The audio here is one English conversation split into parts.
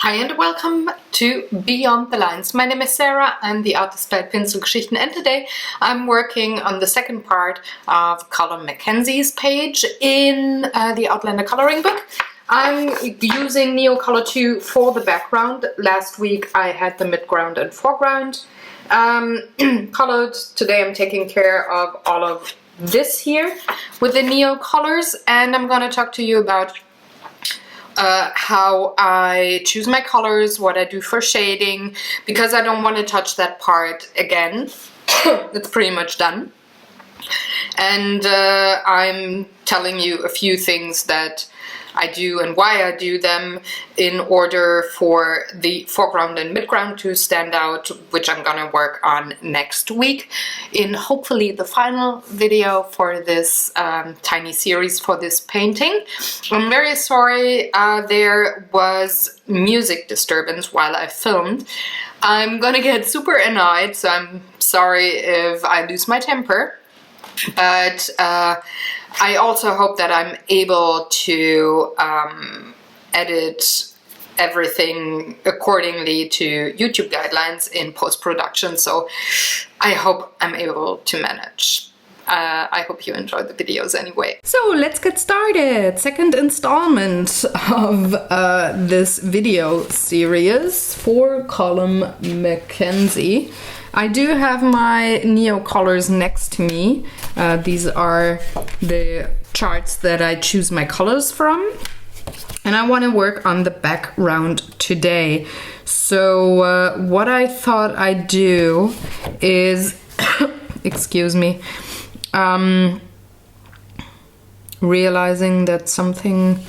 Hi and welcome to Beyond the Lines. My name is Sarah, I'm the artist by Pinselgeschichten, and today I'm working on the second part of column MacKenzie's page in the Outlander coloring book. I'm using Neocolor 2 for the background. Last week I had the midground and foreground colored. Today I'm taking care of all of this here with the Neo colors, and I'm going to talk to you about how I choose my colors, what I do for shading, because I don't want to touch that part again. It's pretty much done. And I'm telling you a few things that I do and why I do them in order for the foreground and midground to stand out, which I'm gonna work on next week in hopefully the final video for this tiny series for this painting. I'm very sorry there was music disturbance while I filmed. I'm gonna get super annoyed, so I'm sorry if I lose my temper. But I also hope that I'm able to edit everything accordingly to YouTube guidelines in post-production, so I hope I'm able to manage. I hope you enjoyed the videos anyway. So let's get started. Second installment of this video series for column MacKenzie. I do have my Neo colors next to me. These are the charts that I choose my colors from. And I want to work on the background today. So what I thought I'd do is, excuse me, realizing that something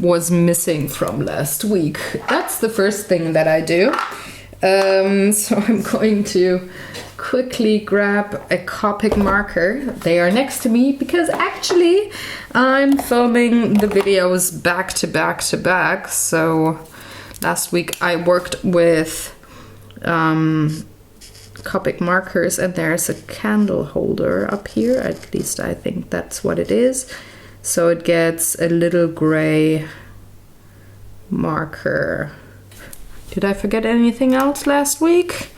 was missing from last week. That's the first thing that I do. So I'm going to quickly grab a Copic marker. They are next to me because actually I'm filming the videos back to back to back. So last week I worked with Copic markers, and there's a candle holder up here. At least I think that's what it is. So it gets a little gray marker. Did I forget anything else last week?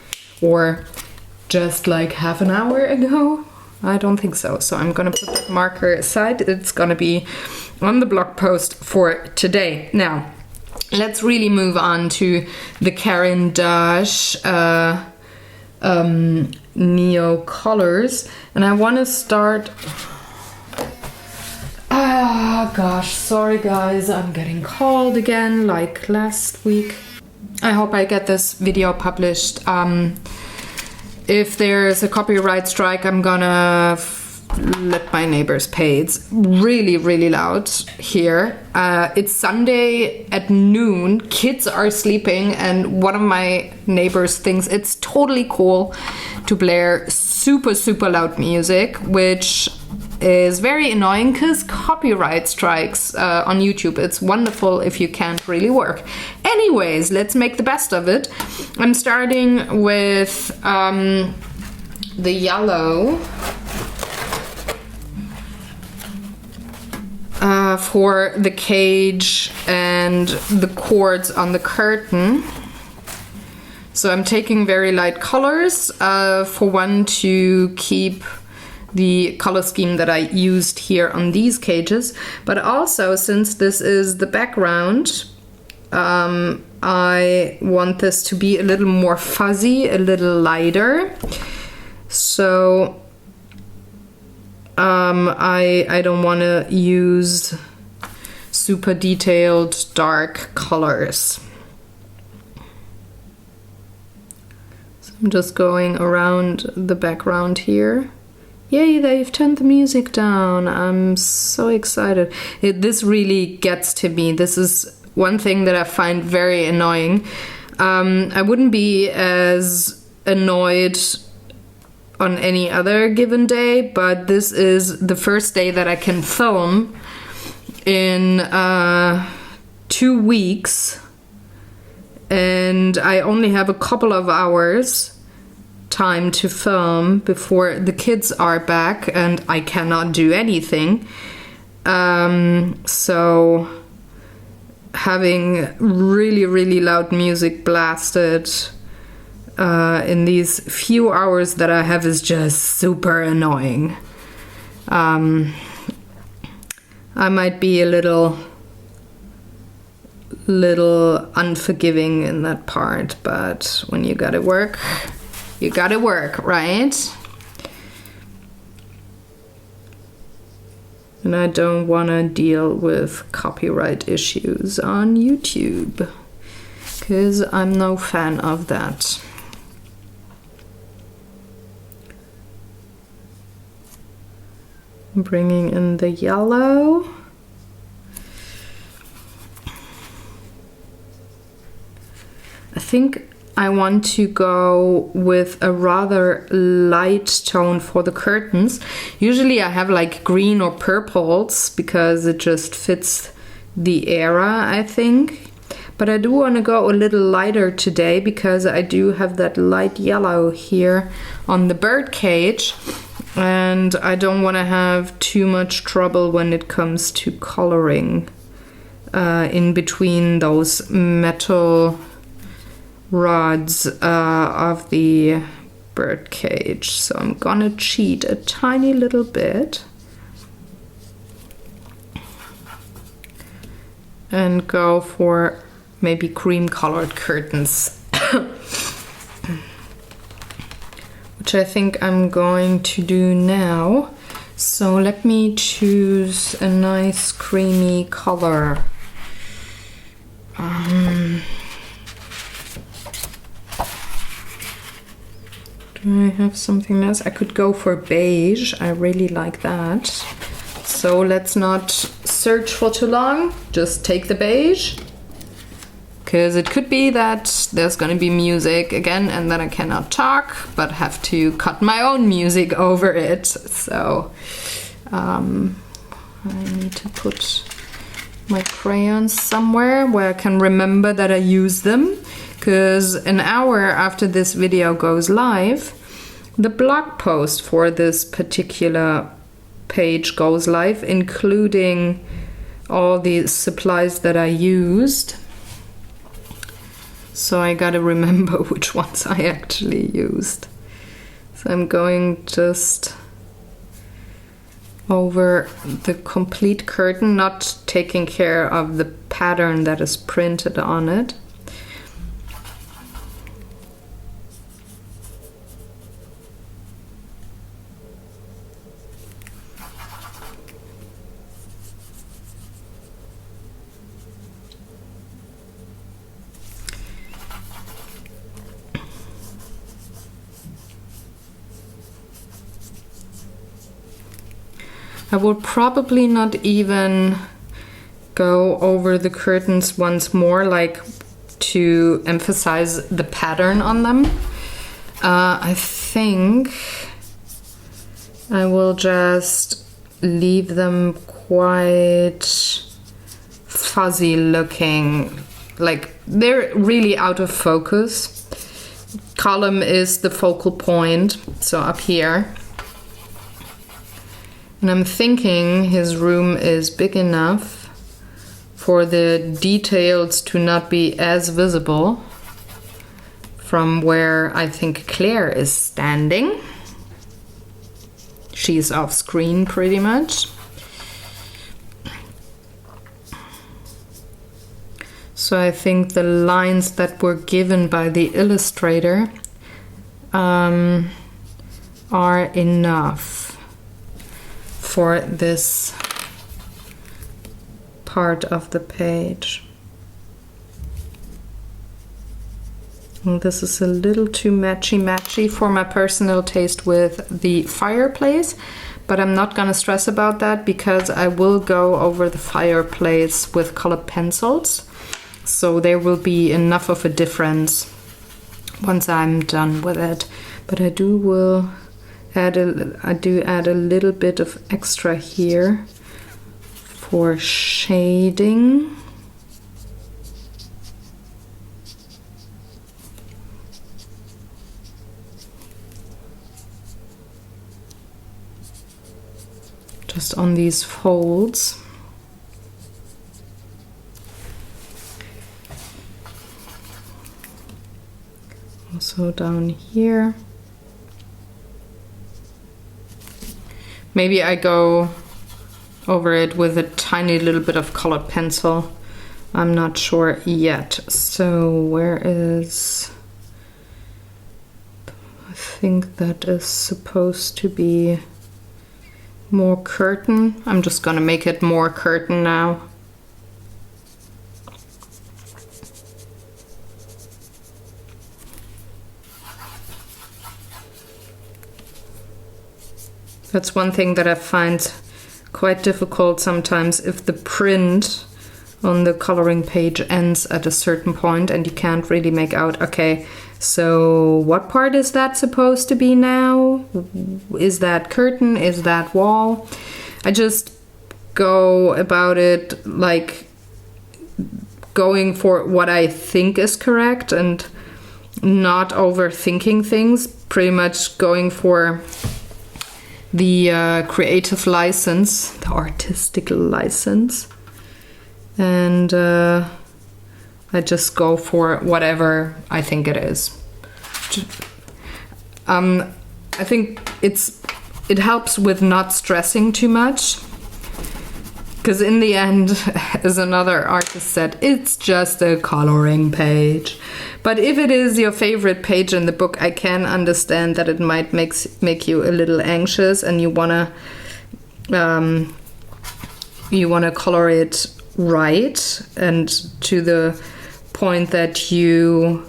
Or just like half an hour ago? I don't think so. So I'm gonna put the marker aside. It's gonna be on the blog post for today. Now, let's really move on to the Caran d'Ache Neo colors. And I wanna start... Ah, gosh, sorry guys, I'm getting called again like last week. I hope I get this video published. If there's a copyright strike, I'm gonna let my neighbors pay. It's really, really loud here. It's Sunday at noon. Kids are sleeping, and one of my neighbors thinks it's totally cool to blare super, super loud music, which is very annoying because copyright strikes on YouTube. It's wonderful if you can't really work. Anyways, let's make the best of it. I'm starting with the yellow for the cage and the cords on the curtain. So I'm taking very light colors for one to keep the color scheme that I used here on these cages, but also since this is the background, I want this to be a little more fuzzy, a little lighter. So I don't want to use super detailed dark colors. So I'm just going around the background here. Yay, they've turned the music down. I'm so excited. This really gets to me. This is one thing that I find very annoying. I wouldn't be as annoyed on any other given day, but this is the first day that I can film in 2 weeks, and I only have a couple of hours time to film before the kids are back and I cannot do anything. So having really, really loud music blasted in these few hours that I have is just super annoying. I might be a little unforgiving in that part, but when you gotta work, right? And I don't want to deal with copyright issues on YouTube, because I'm no fan of that. Bringing in the yellow. I think I want to go with a rather light tone for the curtains. Usually I have like green or purples because it just fits the era, I think. But I do want to go a little lighter today because I do have that light yellow here on the bird cage. And I don't want to have too much trouble when it comes to coloring in between those metal rods of the bird cage. So I'm gonna cheat a tiny little bit and go for maybe cream colored curtains, which I think I'm going to do now. So let me choose a nice creamy color. Do I have something else? I could go for beige. I really like that. So let's not search for too long. Just take the beige. Because it could be that there's going to be music again and then I cannot talk, but have to cut my own music over it. So I need to put my crayons somewhere where I can remember that I use them. Because an hour after this video goes live, the blog post for this particular page goes live, including all the supplies that I used. So I gotta remember which ones I actually used. So I'm going just over the complete curtain, not taking care of the pattern that is printed on it. I will probably not even go over the curtains once more, like to emphasize the pattern on them. I think I will just leave them quite fuzzy looking, like they're really out of focus. Column is the focal point, so up here. And I'm thinking his room is big enough for the details to not be as visible from where I think Claire is standing. She's off screen pretty much. So I think the lines that were given by the illustrator are enough for this part of the page. And this is a little too matchy for my personal taste with the fireplace, but I'm not gonna stress about that because I will go over the fireplace with colored pencils. So there will be enough of a difference once I'm done with it. But I do add a little bit of extra here for shading. Just on these folds. also down here. Maybe I go over it with a tiny little bit of colored pencil. I'm not sure yet. So where is... I think that is supposed to be more curtain. I'm just gonna make it more curtain now. That's one thing that I find quite difficult sometimes, if the print on the coloring page ends at a certain point and you can't really make out, okay, so what part is that supposed to be now? Is that curtain? Is that wall? I just go about it like going for what I think is correct and not overthinking things, pretty much going for the creative license, the artistic license, and I just go for whatever I think it is. I think it helps with not stressing too much, because in the end, as another artist said, it's just a coloring page. But if it is your favorite page in the book, I can understand that it might make you a little anxious, and you wanna color it right and to the point that you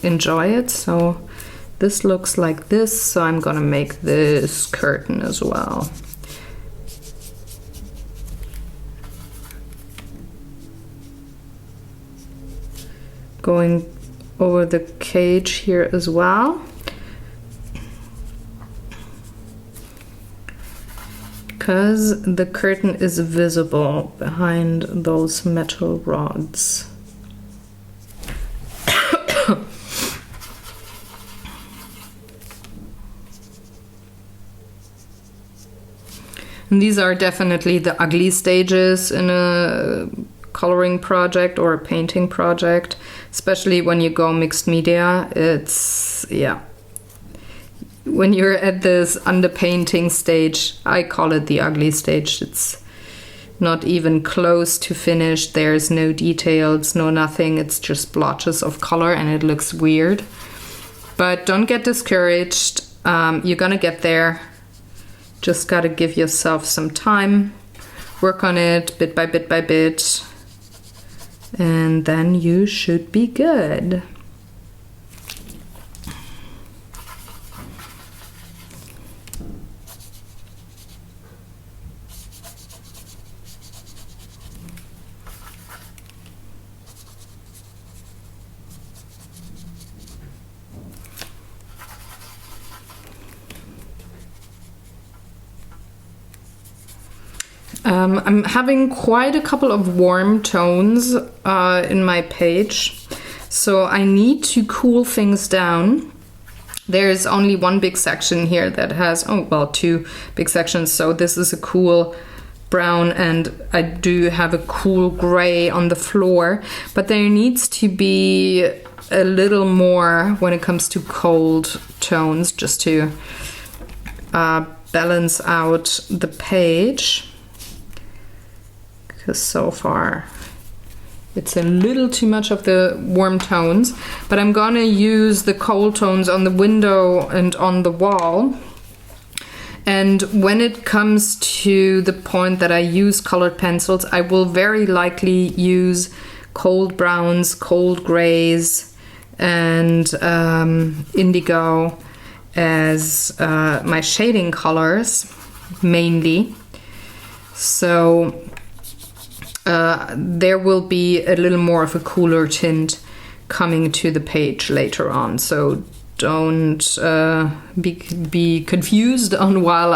enjoy it. So this looks like this, so I'm gonna make this curtain as well. Going over the cage here as well, because the curtain is visible behind those metal rods. And these are definitely the ugly stages in a coloring project or a painting project, especially when you go mixed media. It's, yeah, when you're at this underpainting stage, I call it the ugly stage. It's not even close to finished. There's no details, no nothing. It's just blotches of color and it looks weird. But don't get discouraged. You're gonna get there. Just gotta give yourself some time, work on it bit by bit by bit, and then you should be good. I'm having quite a couple of warm tones in my page, so I need to cool things down. There's only one big section here that has, two big sections, so this is a cool brown and I do have a cool gray on the floor, but there needs to be a little more when it comes to cold tones, just to balance out the page. Because so far it's a little too much of the warm tones, but I'm gonna use the cold tones on the window and on the wall. And when it comes to the point that I use colored pencils, I will very likely use cold browns, cold grays, and indigo as my shading colors mainly. So there will be a little more of a cooler tint coming to the page later on, so don't be confused on while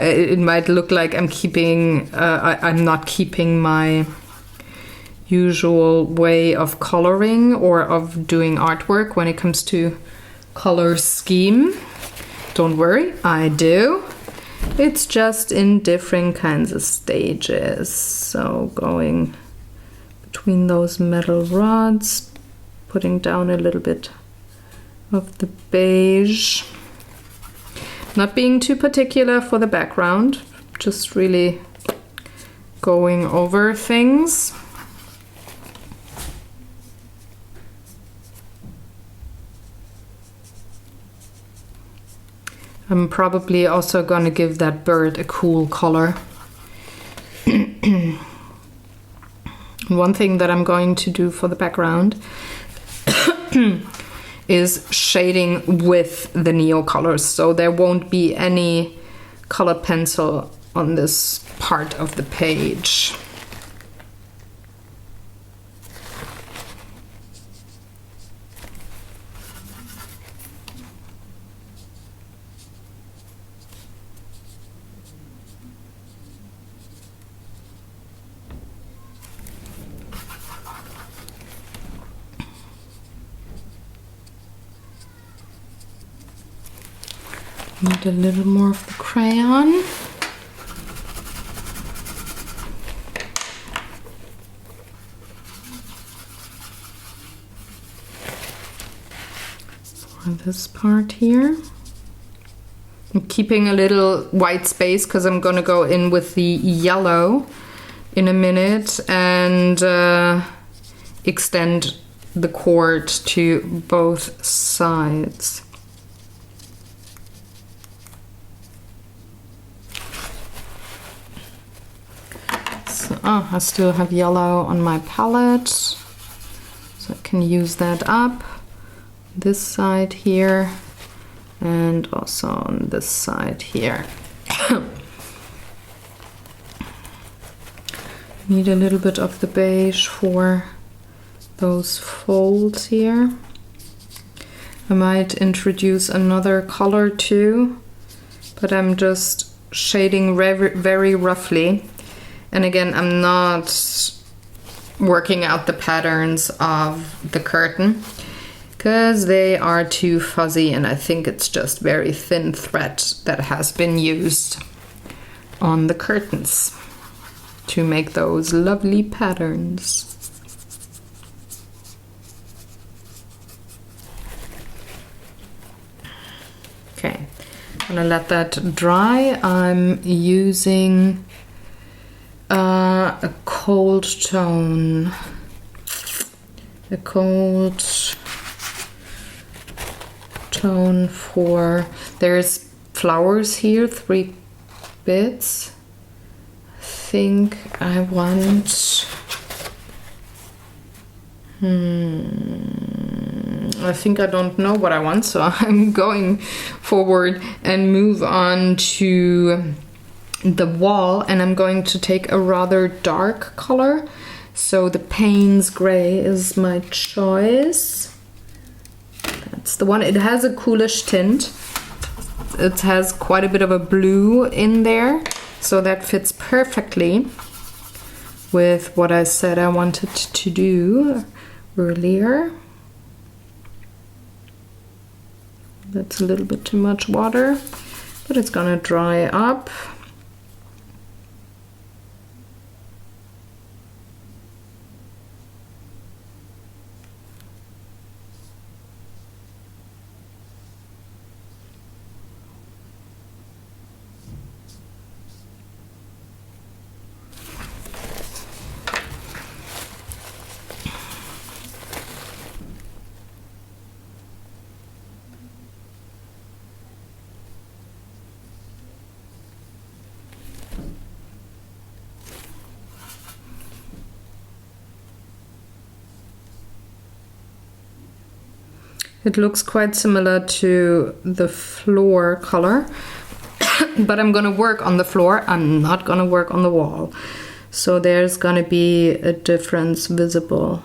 it might look like I'm not keeping my usual way of coloring or of doing artwork when it comes to color scheme. Don't worry, I do. It's just in different kinds of stages. So going between those metal rods, putting down a little bit of the beige. Not being too particular for the background, just really going over things. I'm probably also going to give that bird a cool color. One thing that I'm going to do for the background is shading with the Neo colors, so there won't be any color pencil on this part of the page. Need a little more of the crayon. For this part here. I'm keeping a little white space because I'm gonna go in with the yellow in a minute and extend the cord to both sides. I still have yellow on my palette, so I can use that up this side here and also on this side here. Need a little bit of the beige for those folds here. I might introduce another color too, but I'm just shading very roughly. And again, I'm not working out the patterns of the curtain because they are too fuzzy, and I think it's just very thin thread that has been used on the curtains to make those lovely patterns. Okay, I'm gonna let that dry. I'm using a cold tone, for, there's flowers here, 3 bits. I think I want, I think I don't know what I want, so I'm going forward and move on to the wall, and I'm going to take a rather dark color, so the Payne's Gray is my choice. That's the one. It has a coolish tint. It has quite a bit of a blue in there, so that fits perfectly with what I said I wanted to do earlier. That's a little bit too much water, but it's gonna dry up. It looks quite similar to the floor color, but I'm gonna work on the floor. I'm not gonna work on the wall. So there's gonna be a difference visible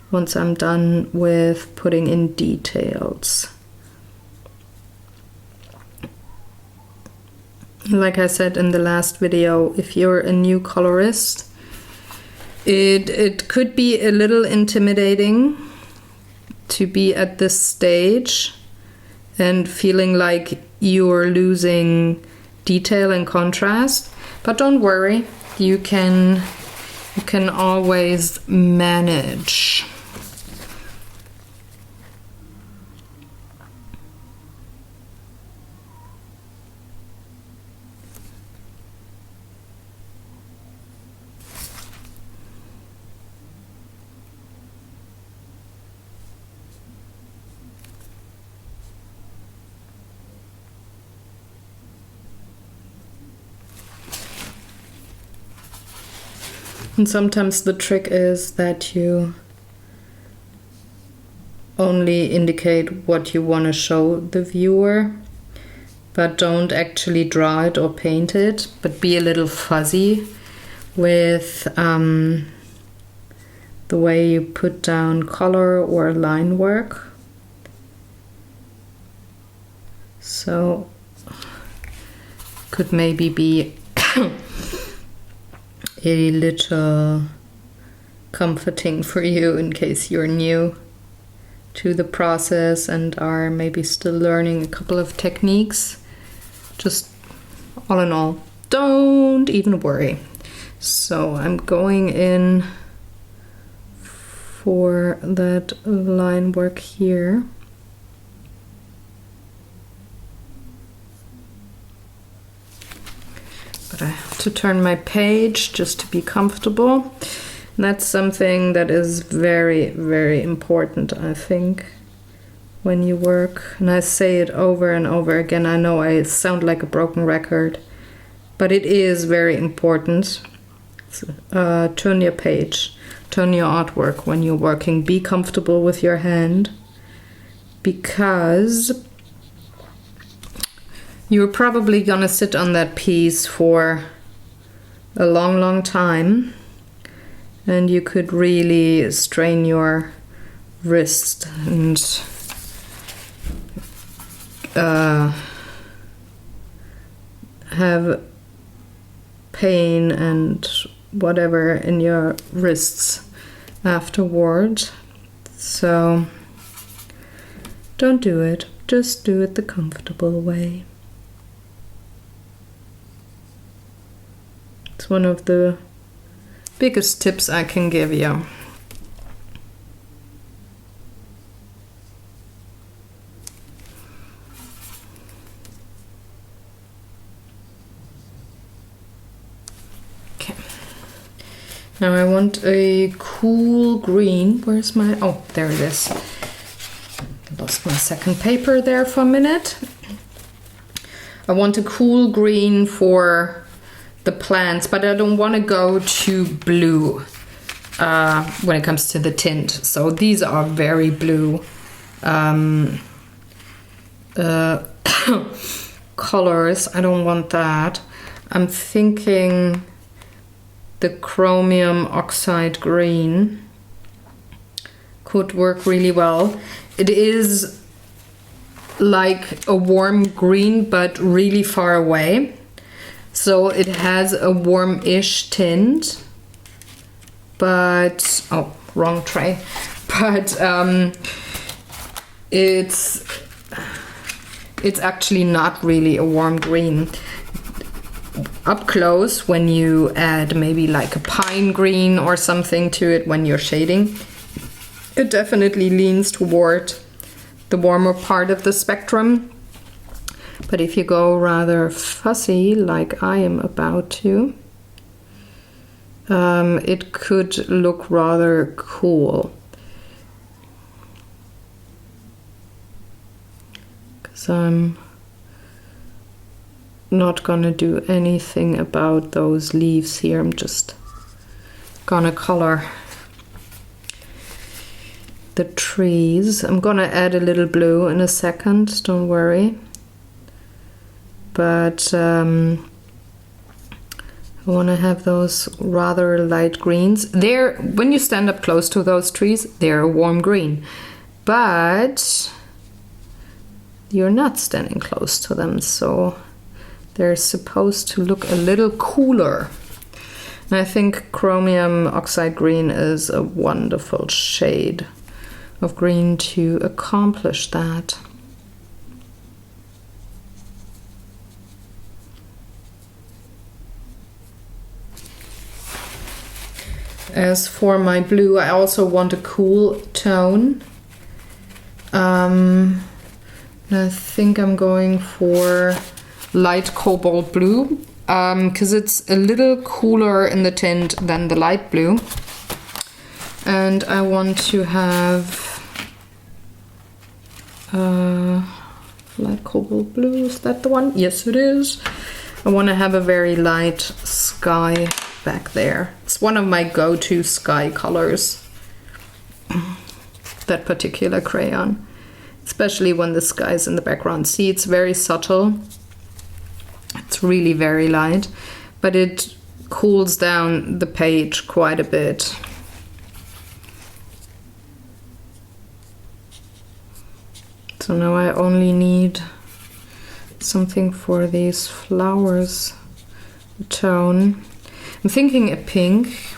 once I'm done with putting in details. Like I said in the last video, if you're a new colorist, it could be a little intimidating to be at this stage and feeling like you're losing detail and contrast, but don't worry, you can you can always manage. And sometimes the trick is that you only indicate what you want to show the viewer, but don't actually draw it or paint it, but be a little fuzzy with the way you put down color or line work. So could maybe be a little comforting for you in case you're new to the process and are maybe still learning a couple of techniques. Just all in all, don't even worry. So I'm going in for that line work here. But I have to turn my page just to be comfortable. And that's something that is very, very important, I think, when you work. And I say it over and over again. I know I sound like a broken record, but it is very important. Turn your page, turn your artwork when you're working. Be comfortable with your hand, because you're probably gonna sit on that piece for a long, long time, and you could really strain your wrist and have pain and whatever in your wrists afterward. So don't do it. Just do it the comfortable way. It's one of the biggest tips I can give you. Okay. Now I want a cool green. Where's my... Oh, there it is. Lost my second paper there for a minute. I want a cool green for the plants, but I don't want to go too blue when it comes to the tint. So these are very blue colors. I don't want that. I'm thinking the chromium oxide green could work really well. It is like a warm green, but really far away. So it has a warm-ish tint, but, oh, wrong tray. But it's actually not really a warm green. Up close, when you add maybe like a pine green or something to it when you're shading, it definitely leans toward the warmer part of the spectrum. But if you go rather fussy, like I am about to, it could look rather cool. Because I'm not gonna do anything about those leaves here. I'm just gonna color the trees. I'm gonna add a little blue in a second, don't worry. But I want to have those rather light greens. They're, when you stand up close to those trees, they're a warm green. But you're not standing close to them, so they're supposed to look a little cooler. And I think chromium oxide green is a wonderful shade of green to accomplish that. As for my blue, I also want a cool tone. I think I'm going for light cobalt blue, because it's a little cooler in the tint than the light blue. And I want to have light cobalt blue, is that the one? Yes, it is. I want to have a very light sky back there. It's one of my go-to sky colors, that particular crayon, especially when the sky's in the background. See, it's very subtle. It's really very light, but it cools down the page quite a bit. So now I only need something for these flowers tone. I'm thinking a pink,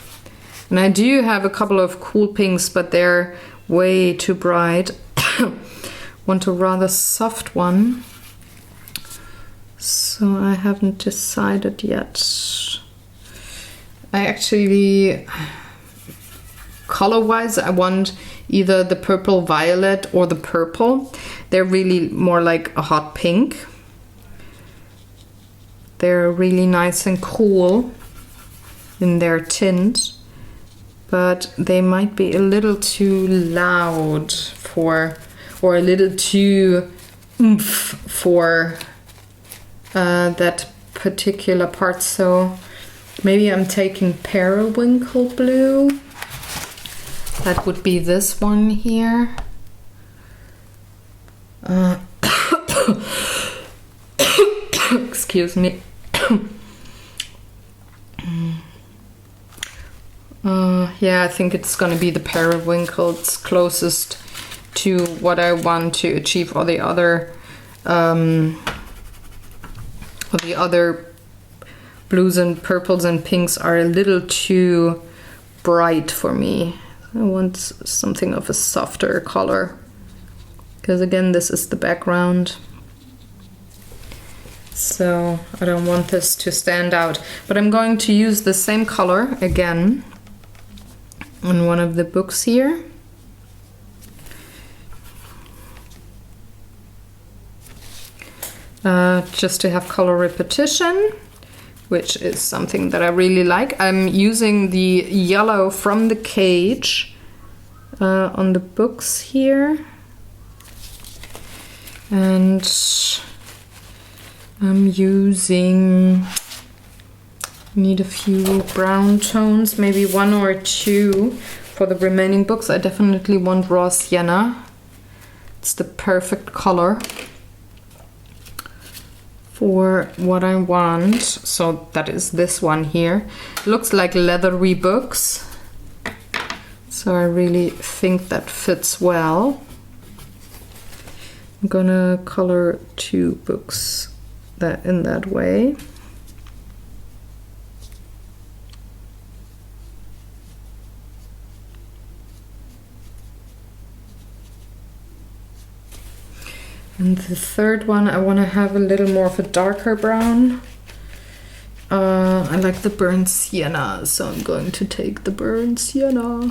and I do have a couple of cool pinks, but they're way too bright. Want a rather soft one, so I haven't decided yet. I actually, color-wise, I want either the purple violet or the purple. They're really more like a hot pink. They're really nice and cool in their tint, but they might be a little too loud for, or a little too oomph for that particular part. So maybe I'm taking periwinkle blue. That would be this one here. Excuse me. Yeah, I think it's gonna be the periwinkle. It's closest to what I want to achieve. Or the other blues and purples and pinks are a little too bright for me. I want something of a softer color, because again, this is the background. So I don't want this to stand out, but I'm going to use the same color again on one of the books here. Just to have color repetition, which is something that I really like. I'm using the yellow from the cage on the books here. And I'm using, need a few brown tones, maybe one or two for the remaining books. I definitely want raw sienna. It's the perfect color for what I want. So that is this one here. Looks like leathery books, so I really think that fits well. I'm gonna color two books that in that way. And the third one, I want to have a little more of a darker brown. I like the burnt sienna, so I'm going to take the burnt sienna.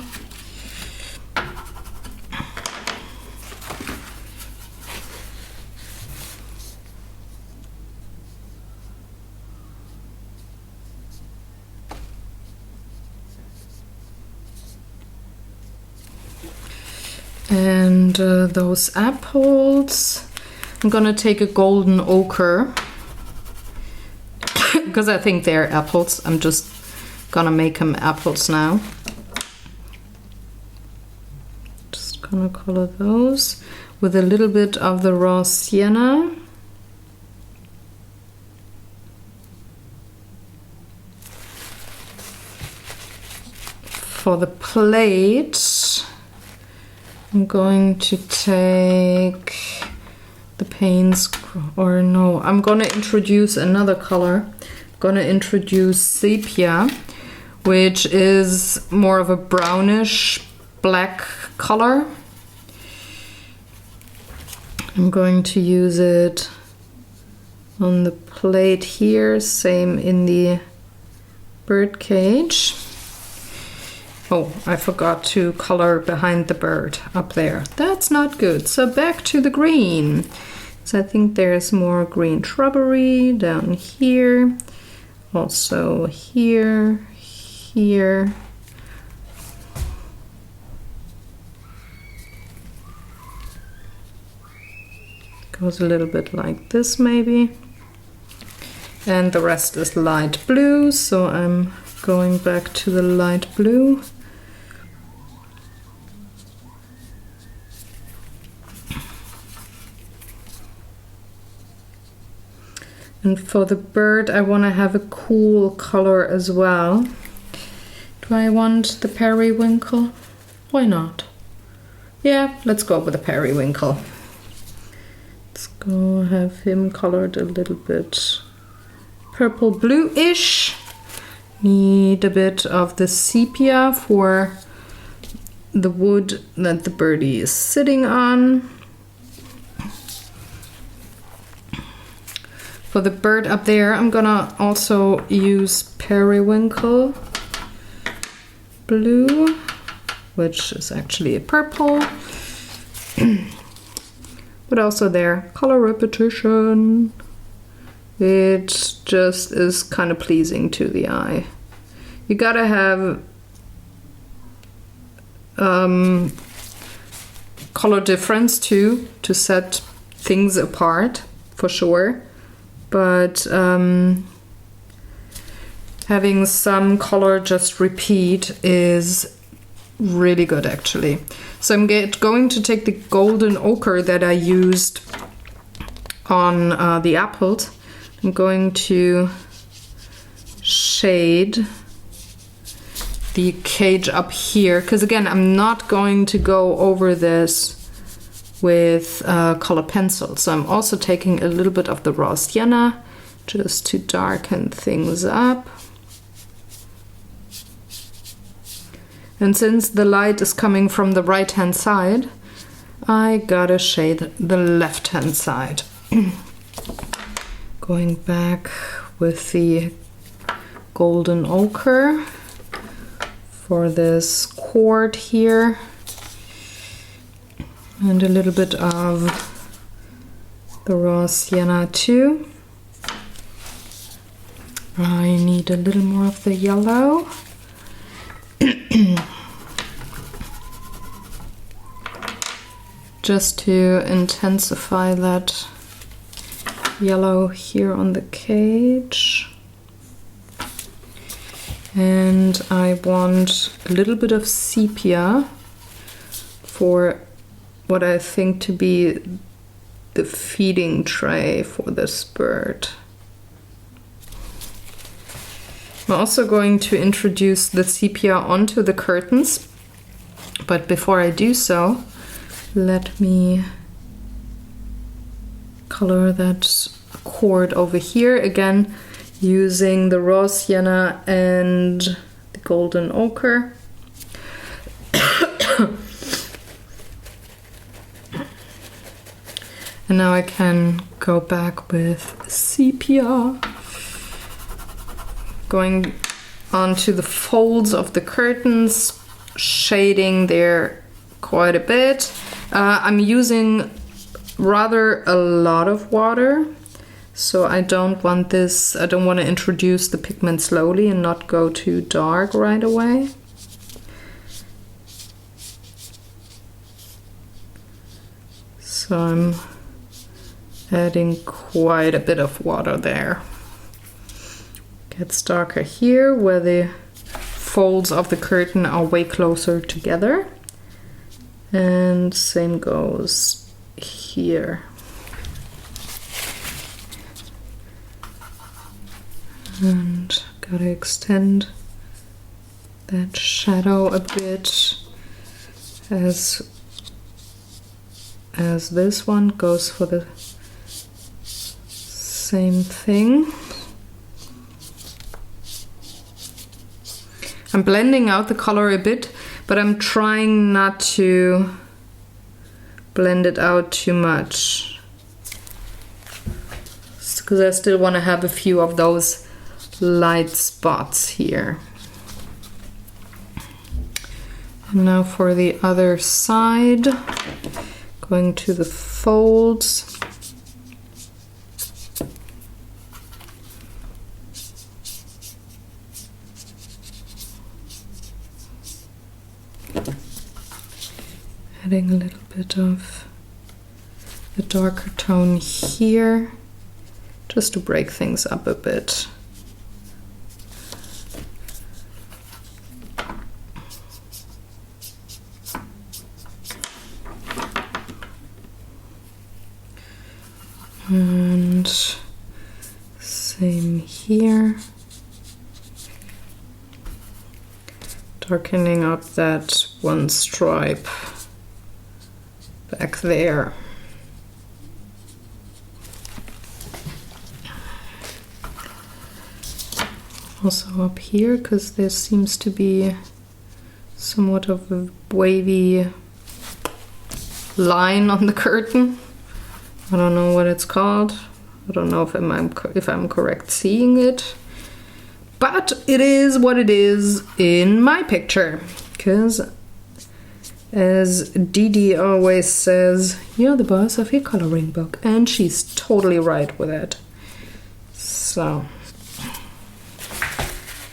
And those apples, I'm gonna take a golden ochre because I think they're apples. I'm just gonna make them apples now. Just gonna color those with a little bit of the raw sienna. For the plate, I'm going to take the Payne's, or no, I'm gonna introduce another color. I'm gonna introduce sepia, which is more of a brownish black color. I'm going to use it on the plate here, same in the bird cage. Oh, I forgot to color behind the bird up there. That's not good. So back to the green. So I think there's more green shrubbery down here. Also here, here. Goes a little bit like this maybe. And the rest is light blue, so I'm going back to the light blue. And for the bird, I want to have a cool color as well. Do I want the periwinkle? Why not? Yeah, let's go with the periwinkle. Let's go have him colored a little bit purple blue-ish. Need a bit of the sepia for the wood that the birdie is sitting on. For the bird up there, I'm gonna also use periwinkle blue, which is actually a purple. But also there, color repetition. It just is kind of pleasing to the eye. You gotta have color difference too, to set things apart, for sure. But having some color just repeat is really good actually. So I'm going to take the golden ochre that I used on the apples. I'm going to shade the cage up here, because again, I'm not going to go over this with color pencil. So I'm also taking a little bit of the raw sienna just to darken things up. And since the light is coming from the right hand side, I gotta shade the left hand side. Going back with the golden ochre for this cord here. And a little bit of the raw sienna too. I need a little more of the yellow. Just to intensify that yellow here on the cage. And I want a little bit of sepia for what I think to be the feeding tray for this bird. I'm also going to introduce the sepia onto the curtains, but before I do so, let me color that cord over here, again using the raw sienna and the golden ochre. And now I can go back with sepia, going onto the folds of the curtains, shading there quite a bit. I'm using rather a lot of water, so I don't want to introduce the pigment slowly and not go too dark right away. So I'm adding quite a bit of water there. Gets darker here where the folds of the curtain are way closer together. And same goes here. And gotta extend that shadow a bit as this one goes for the same thing. I'm blending out the color a bit, but I'm trying not to blend it out too much, because I still want to have a few of those light spots here. Now for the other side, going to the folds. Adding a little bit of the darker tone here, just to break things up a bit. And same here. Darkening up that one stripe back there. Also up here, because there seems to be somewhat of a wavy line on the curtain. I don't know what it's called. I don't know if I'm correct seeing it. But it is what it is in my picture. Because as Dee Dee always says, you're the boss of your coloring book. And she's totally right with it. So,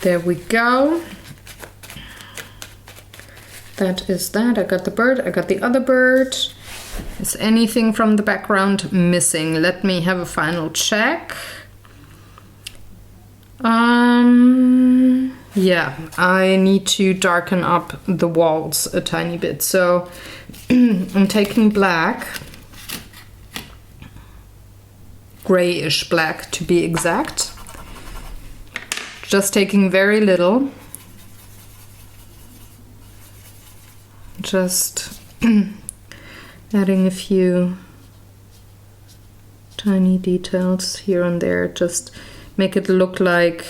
there we go. That is that. I got the bird, I got the other bird. Is anything from the background missing? Let me have a final check. Yeah, I need to darken up the walls a tiny bit. So I'm taking black, grayish black to be exact. Just taking very little. Just adding a few tiny details here and there. Just make it look like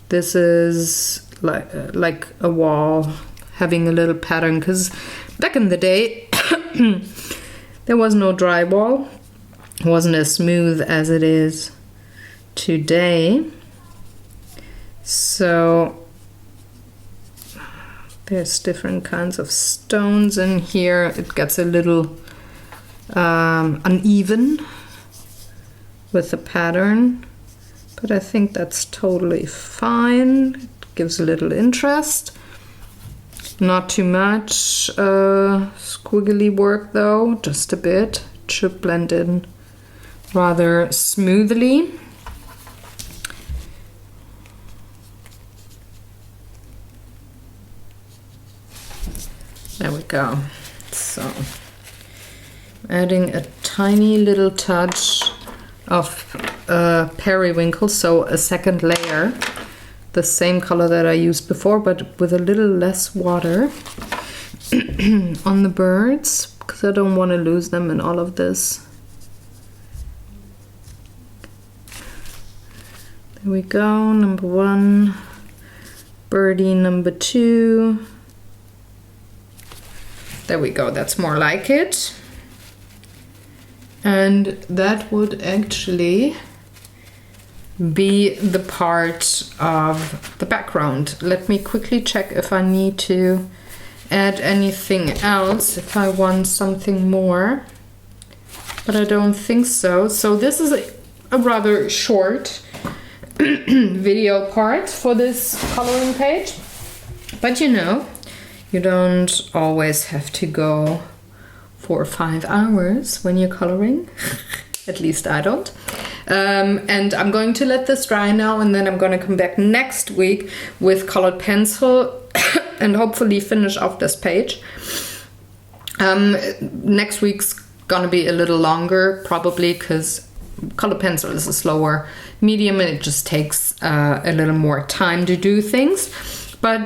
this is like a wall having a little pattern, because back in the day there was no drywall. It wasn't as smooth as it is today. So there's different kinds of stones in here. It gets a little uneven with the pattern. But I think that's totally fine. It gives a little interest. Not too much squiggly work though, just a bit. It should blend in rather smoothly. There we go. So, adding a tiny little touch of periwinkle, so a second layer, the same color that I used before, but with a little less water on the birds, because I don't want to lose them in all of this. There we go, number one, birdie number two. There we go, that's more like it. And that would actually be the part of the background. Let me quickly check if I need to add anything else, if I want something more, but I don't think so. So this is a rather short video part for this coloring page, but you know, you don't always have to go for 5 hours when you're coloring. At least I don't. And I'm going to let this dry now, and then I'm going to come back next week with colored pencil and hopefully finish off this page. Next week's gonna be a little longer, probably, because colored pencil is a slower medium and it just takes a little more time to do things. But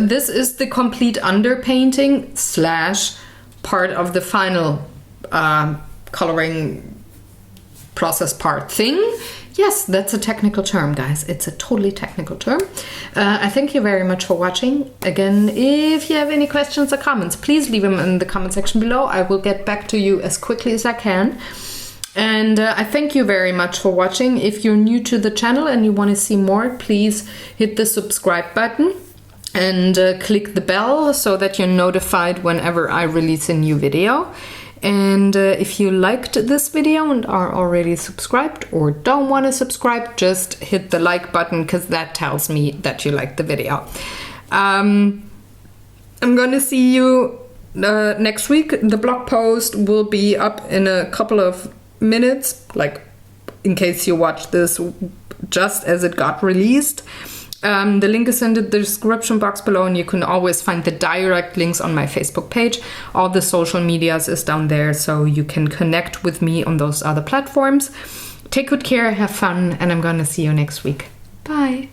this is the complete underpainting slash part of the final coloring process part thing. Yes, that's a technical term, guys. It's a totally technical term. I thank you very much for watching. Again, if you have any questions or comments, please leave them in the comment section below. I will get back to you as quickly as I can. And I thank you very much for watching. If you're new to the channel and you want to see more, please hit the subscribe button. and click the bell so that you're notified whenever I release a new video. And if you liked this video and are already subscribed or don't want to subscribe, just hit the like button because that tells me that you liked the video. I'm going to see you next week. The blog post will be up in a couple of minutes, like in case you watch this just as it got released. The link is in the description box below, and you can always find the direct links on my Facebook page. All the social medias is down there, so you can connect with me on those other platforms. Take good care, have fun, and I'm gonna see you next week. Bye!